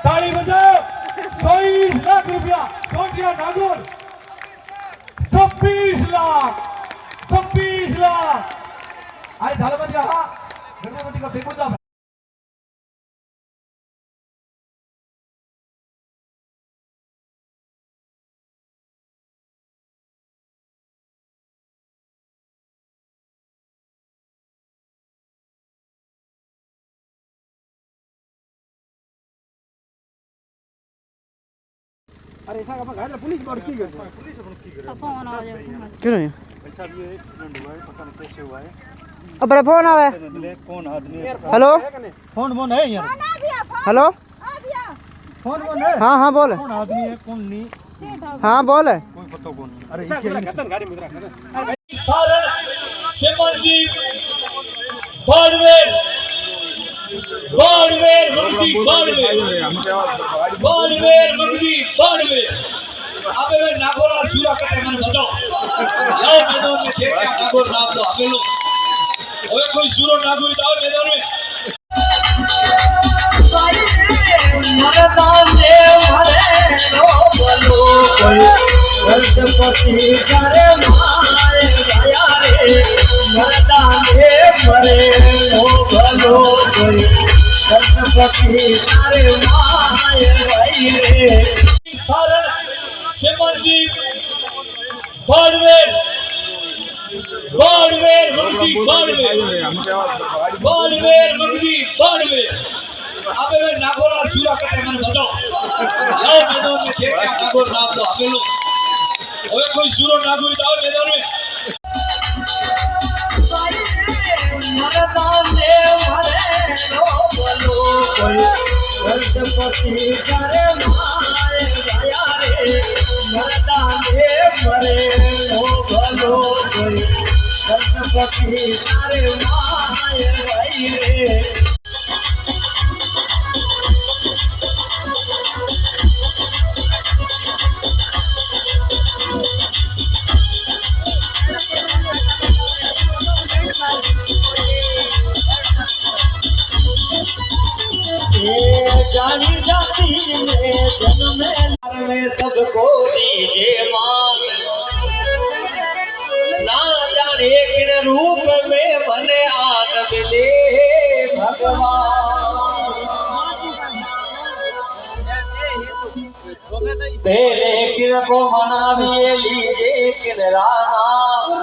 ताली बजाओ। 26 लाख रुपया छोटिया नागौर। 26 लाख 26 लाख। अरे झालमध्ये हा गणपती का फेकून जा। अरे ऐसा का घर पुलिस और की कर पुलिस अपन की कर फोन आ जाए क्यों नहीं ऐसा भी एक्सीडेंट हुआ है पता नहीं कैसे हुआ है अब अरे फोन आवे कौन आदमी हेलो फोन है यार हेलो फोन है हाँ हाँ बोल कौन आदमी है कौन नहीं हाँ बोल कोई पता कौन नहीं अरे गाड़ी में सारण सिमरजीत बाड़मेर बाड़मेर मुंशी बाड़मेर मुंशी बाड़मेर। अबे मैं नागौरा सूरा कटे मन बताओ लाओ मैदान में थे क्या नागौर नाम दो अबे लोग ओए कोई सूरो नागौरी दाओ मैदान में। मरदान दे मरे नो बोलो कोई रसपति सारे माए गया रे मरदान दे मरे नो बोलो कोई रसपति सारे माए भाई रे। सारण सिमरजीत बाड़मेर मुंशी बाड़मेर मुंशी बाड़मेर। अबे मैं नागौरा सूरा कटे मन बताओ लाओ मैदान में थे क्या नागौर नाम दो अबे लोग ओए कोई सूरो नागौरी दाओ मैदान में। मरदान दे मरे नो बोलो कोई रसपति सारे माए गया रे मरदान दे मरे नो बोलो कोई रसपति सारे माए भाई रे। जानी जाती में जन्म में सबको दीजे मान ना जाने किन रूप में बने आन मिले भगवान तेरे किन को मना भी लीजे किन राना